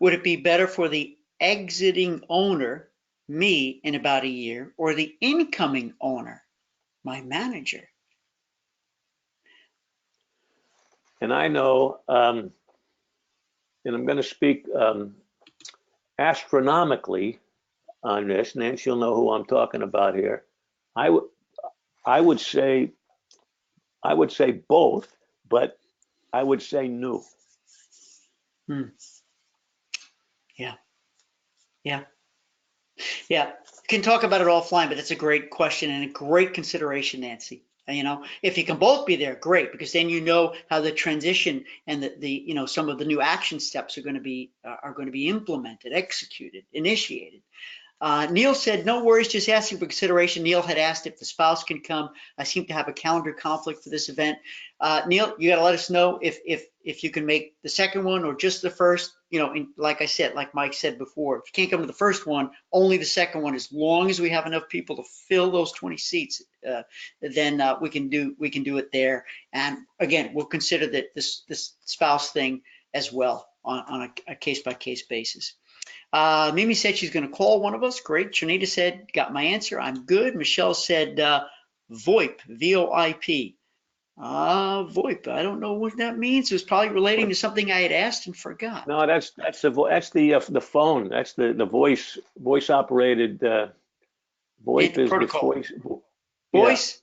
would it be better for the exiting owner, me, in about a year, or the incoming owner, my manager? And I know, and I'm going to speak astronomically on this. Nancy, you'll know who I'm talking about here. I would say both, but I would say new. Yeah. We can talk about it offline, but that's a great question and a great consideration, Nancy. And, if you can both be there, great, because then you know how the transition and the some of the new action steps are going to be implemented, executed, initiated. Neil said, no worries, just asking for consideration. Neil had asked if the spouse can come. I seem to have a calendar conflict for this event. Neil, you got to let us know if you can make the second one or just the first. Like I said, like Mike said before, if you can't come to the first one, only the second one. As long as we have enough people to fill those 20 seats, then we can do it there. And again, we'll consider that this spouse thing as well on a case-by-case basis. Mimi said she's going to call one of us. Great. Trinita said, got my answer. I'm good. Michelle said, VoIP, V-O-I-P. VoIP. I don't know what that means. It was probably relating to something I had asked and forgot. No, that's the phone. That's the voice operated. VoIP is protocol. voice. Voice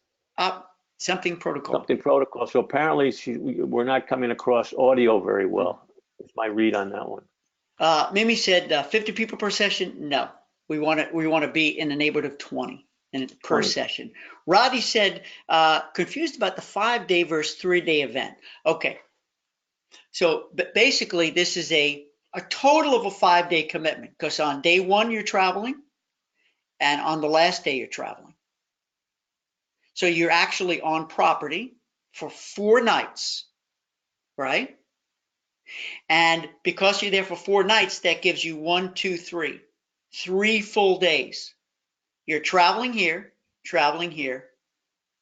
something protocol. Something protocol. So apparently we're not coming across audio very well. Is my read on that one. Mimi said 50 people per session. No, we want to be in the neighborhood of 20 per session. Roddy said confused about the 5-day versus 3-day event. Okay, so basically this is a total of a 5-day commitment because on day 1 you're traveling, and on the last day you're traveling. So you're actually on property for 4 nights, right? And because you're there for 4 nights, that gives you 1, 2, 3 full days. You're traveling here,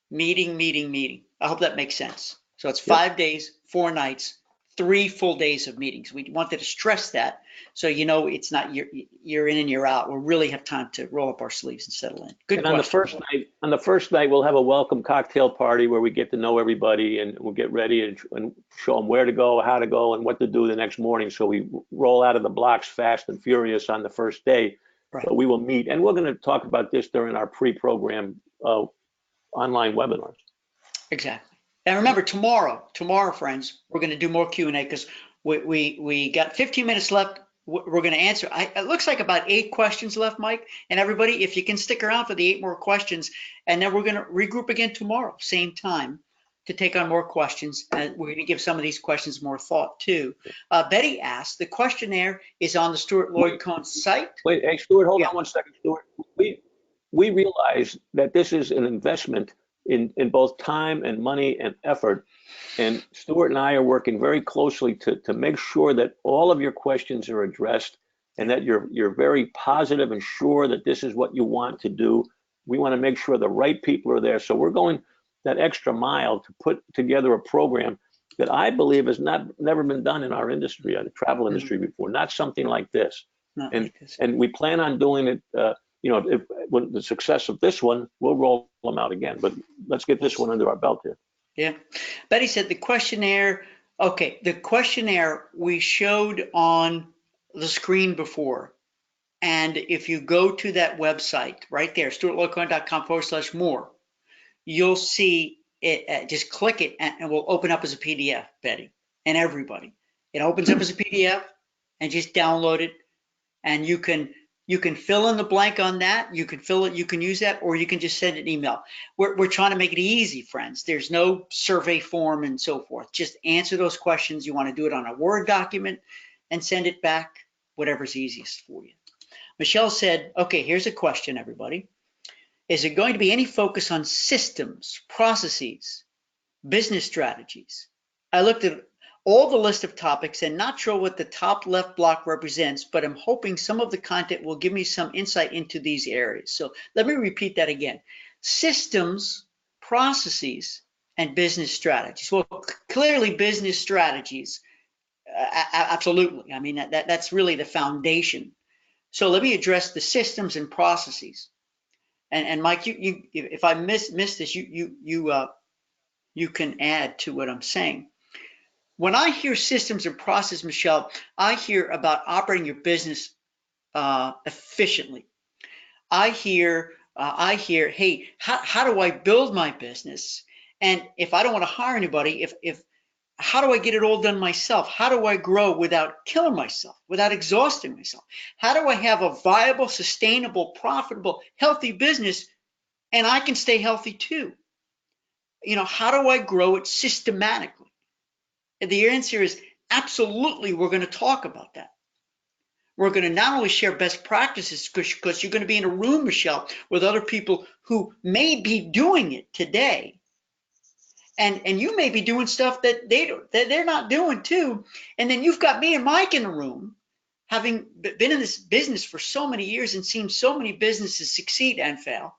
meeting. I hope that makes sense. So it's 5 days, 4 nights, 3 full days of meetings. We wanted to stress that so it's not you're in and you're out. We'll really have time to roll up our sleeves and settle in. Good question. On the first night, we'll have a welcome cocktail party where we get to know everybody and we'll get ready and show them where to go, how to go, and what to do the next morning. So we roll out of the blocks fast and furious on the first day. Right. But we will meet, and we're going to talk about this during our pre-program online webinars. Exactly. And remember, tomorrow, friends, we're going to do more Q&A because we got 15 minutes left. we're going to answer. It looks like about 8 questions left, Mike. And everybody, if you can stick around for the 8 more questions, and then we're going to regroup again tomorrow, same time, to take on more questions. And we're going to give some of these questions more thought too. Betty asked, the questionnaire is on the Stuart Lloyd Cohen site. Wait, hey, Stuart, hold Yeah. on one second, Stuart. We realize that this is an investment in both time and money and effort. And Stuart and I are working very closely to make sure that all of your questions are addressed and that you're very positive and sure that this is what you want to do. We want to make sure the right people are there. So we're going that extra mile to put together a program that I believe has never been done in our industry, the travel industry before, not something like this. Not And like this. and we plan on doing it, when the success of this one, we'll roll them out again. But let's get this one under our belt here. Yeah. Betty said the questionnaire, okay, the questionnaire we showed on the screen before. And if you go to that website right there, stuartlocohen.com/more, you'll see it. Just click it and it will open up as a PDF, Betty, and everybody. It opens up as a PDF and just download it. And you can fill in the blank on that. You can fill it, you can use that, or you can just send an email. We're trying to make it easy, friends. There's no survey form and so forth. Just answer those questions. You want to do it on a Word document and send it back, whatever's easiest for you. Michelle said, okay, here's a question, everybody. Is there going to be any focus on systems, processes, business strategies? I looked at all the list of topics and not sure what the top left block represents, but I'm hoping some of the content will give me some insight into these areas. So let me repeat that again. Systems, processes, and business strategies. Well, clearly business strategies, absolutely. I mean, that's really the foundation. So let me address the systems and processes. And Mike, you if I miss this, you can add to what I'm saying. When I hear systems and process, Michelle, I hear about operating your business efficiently. I hear, hey, how do I build my business? And if I don't want to hire anybody, how do I get it all done myself? How do I grow without killing myself, without exhausting myself? How do I have a viable, sustainable, profitable, healthy business, and I can stay healthy too? How do I grow it systematically? And the answer is absolutely, we're going to talk about that. We're going to not only share best practices, because you're going to be in a room, Michelle, with other people who may be doing it today. And you may be doing stuff that they're not doing too. And then you've got me and Mike in the room, having been in this business for so many years and seen so many businesses succeed and fail,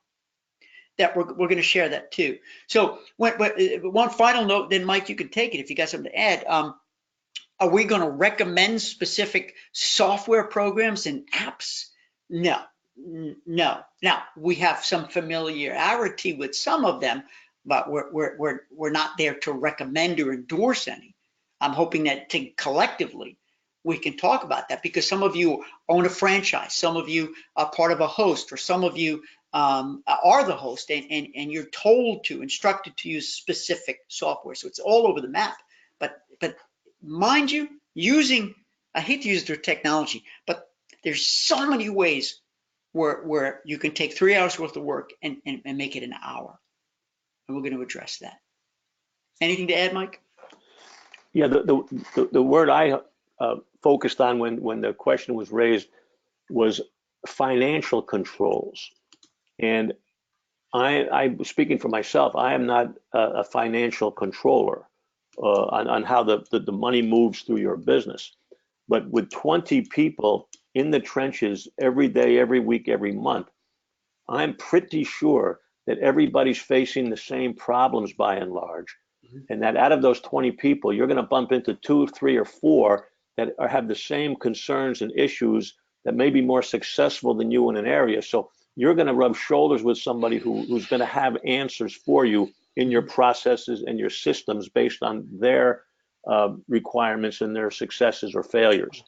that we're going to share that too. So one final note, then Mike, you can take it if you got something to add. Are we going to recommend specific software programs and apps? No. Now we have some familiarity with some of them, but we're not there to recommend or endorse any. I'm hoping that collectively we can talk about that, because some of you own a franchise, some of you are part of a host, or some of you are the host, and you're told to, instructed to use specific software. So it's all over the map. But mind you, I hate to use the technology, but there's so many ways where you can take 3 hours worth of work and make it an hour. And we're going to address that. Anything to add, Mike? Yeah, the word I focused on when the question was raised was financial controls. And I speaking for myself, I am not a financial controller on how the money moves through your business. But with 20 people in the trenches every day, every week, every month, I'm pretty sure that everybody's facing the same problems by and large. And that out of those 20 people, you're going to bump into 2, 3, or 4 that have the same concerns and issues that may be more successful than you in an area. So you're going to rub shoulders with somebody who's going to have answers for you in your processes and your systems based on their requirements and their successes or failures.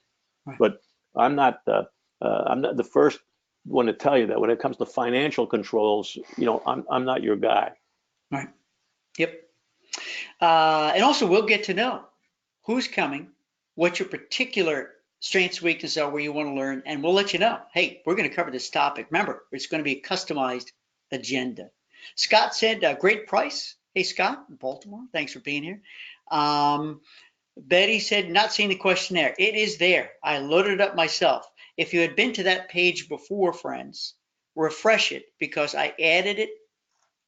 Right. But I'm not the first one to tell you that when it comes to financial controls, I'm not your guy. Right. Yep. And also, we'll get to know who's coming, what your particular strengths, weaknesses are, where you want to learn, and we'll let you know. Hey, we're going to cover this topic. Remember, it's going to be a customized agenda. Scott said, great price. Hey, Scott, Baltimore, thanks for being here. Betty said, not seeing the questionnaire. It is there. I loaded it up myself. If you had been to that page before, friends, refresh it, because I added it.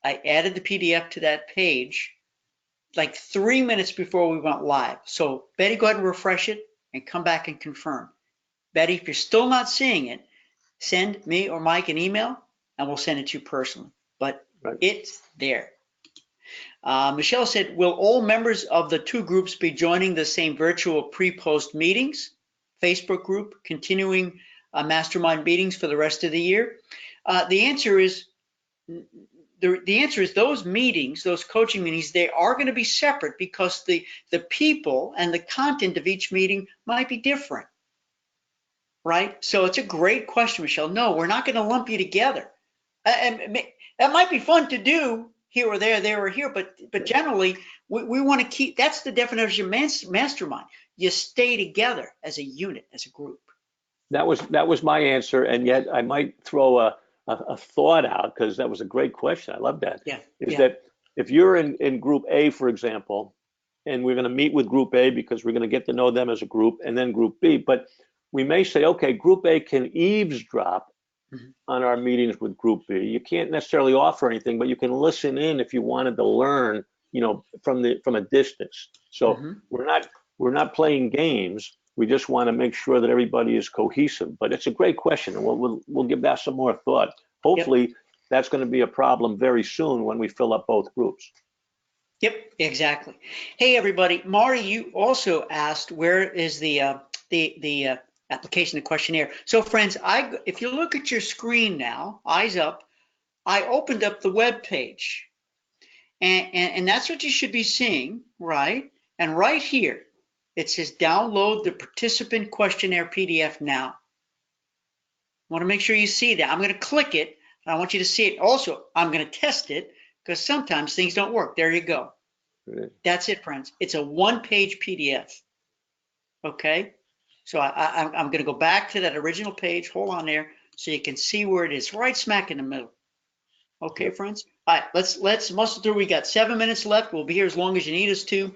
I added the PDF to that page like 3 minutes before we went live. So Betty, go ahead and refresh it and come back and confirm. Betty, if you're still not seeing it, send me or Mike an email and we'll send it to you personally. But Right. it's there. Michelle said, will all members of the two groups be joining the same virtual pre-post meetings, Facebook group, continuing mastermind meetings for the rest of the year? The answer is those meetings, those coaching meetings, they are going to be separate because the people and the content of each meeting might be different, right? So it's a great question, Michelle. No, we're not going to lump you together. And that might be fun to do here or there or here, but generally we want to keep, that's the definition of mastermind. You stay together as a unit, as a group. That was my answer, and yet I might throw a thought out because that was a great question. I love that. Yeah. Is that if you're in group A, for example, and we're going to meet with group A because we're going to get to know them as a group, and then group B, but we may say, okay, group A can eavesdrop on our meetings with group B. You can't necessarily offer anything, but you can listen in if you wanted to learn, from a distance. So we're not playing games. We just want to make sure that everybody is cohesive. But it's a great question, and we'll give that some more thought. Hopefully, that's going to be a problem very soon when we fill up both groups. Yep, exactly. Hey, everybody. Marty, you also asked where is the application, the questionnaire. So, friends, if you look at your screen now, eyes up, I opened up the web page, and that's what you should be seeing, right? And right here, it says download the participant questionnaire PDF now. I want to make sure you see that. I'm going to click it, and I want you to see it. Also, I'm going to test it because sometimes things don't work. There you go. That's it, friends. It's a one-page PDF. Okay? So I'm going to go back to that original page. Hold on there so you can see where it is, right smack in the middle. Okay, friends? All right, let's muscle through. We got 7 minutes left. We'll be here as long as you need us to.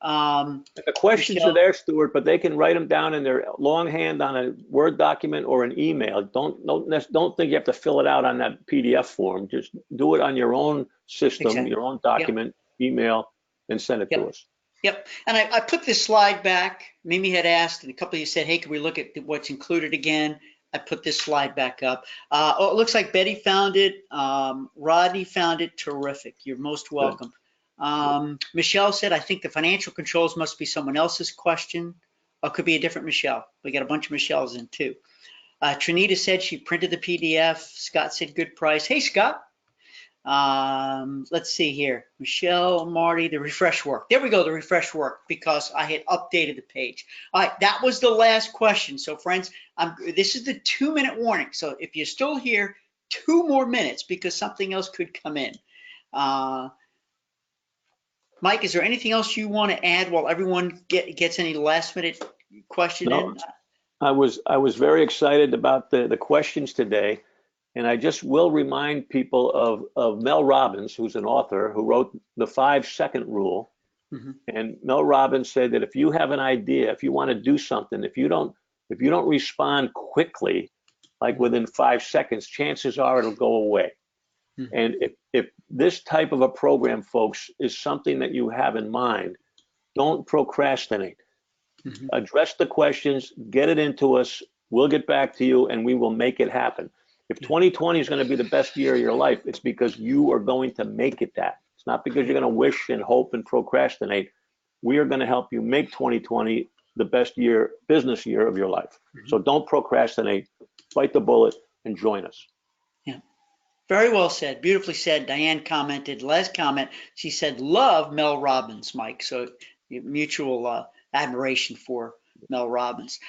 The questions Michelle, are there, Stuart, but they can write them down in their longhand on a Word document or an email. Don't think you have to fill it out on that PDF form. Just do it on your own system, exactly. your own document, email, and send it to us. Yep. And I put this slide back. Mimi had asked, and a couple of you said, hey, can we look at what's included again? I put this slide back up. It looks like Betty found it. Rodney found it. Terrific. You're most welcome. Michelle said, I think the financial controls must be someone else's question. Or it could be a different Michelle. We got a bunch of Michelles in too. Trinita said she printed the PDF. Scott said, good price. Hey, Scott. Let's see here. Michelle, Marty, the refresh work. There we go, the refresh work, because I had updated the page. All right, that was the last question. So friends, this is the 2-minute warning. So if you're still here, 2 more minutes because something else could come in. Mike, is there anything else you want to add while everyone gets any last minute question in? I was very excited about the questions today. And I just will remind people of Mel Robbins, who's an author who wrote the 5-second rule. And Mel Robbins said that if you have an idea, if you want to do something, if you don't respond quickly, like within 5 seconds, chances are it'll go away. And if this type of a program, folks, is something that you have in mind, don't procrastinate. Address the questions, get it into us, we'll get back to you, and we will make it happen. If 2020 is going to be the best year of your life, it's because you are going to make it that. It's not because you're going to wish and hope and procrastinate. We are going to help you make 2020 the best business year of your life. So don't procrastinate, bite the bullet, and join us. Yeah, very well said, beautifully said. Diane commented, last comment, she said, love Mel Robbins, Mike. So mutual admiration for Mel Robbins.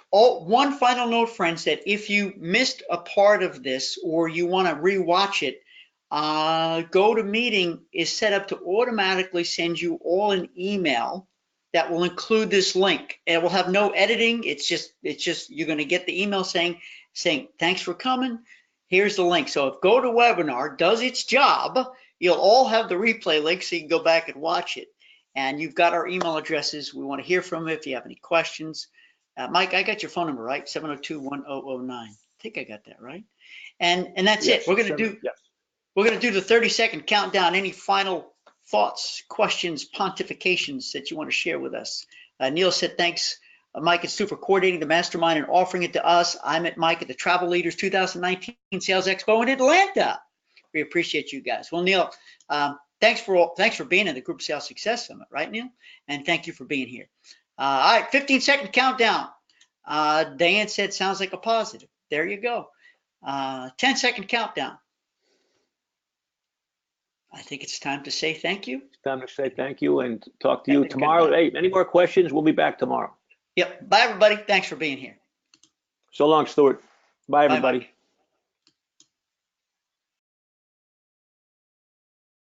One final note, friends, that if you missed a part of this or you want to rewatch it, GoToMeeting is set up to automatically send you all an email that will include this link. And it will have no editing. It's just you're going to get the email saying thanks for coming. Here's the link. So if GoToWebinar does its job, you'll all have the replay link so you can go back and watch it. And you've got our email addresses. We want to hear from you if you have any questions. Mike, I got your phone number, right? 702-1009. I think I got that right. And that's Yes, it. We're going to do the 30-second countdown. Any final thoughts, questions, pontifications that you want to share with us? Neil said thanks, Mike and Stu, for coordinating the mastermind and offering it to us. I met Mike at the Travel Leaders 2019 Sales Expo in Atlanta. We appreciate you guys. Well, Neil, thanks for being in the Group Sales Success Summit, right, Neil? And thank you for being here. All right, 15-second countdown. Diane said sounds like a positive. There you go. 10-second countdown. I think it's time to say thank you. It's time to say thank you and talk to you tomorrow. Hey, any more questions? We'll be back tomorrow. Yep. Bye, everybody. Thanks for being here. So long, Stuart. Bye, Bye, everybody. Mike.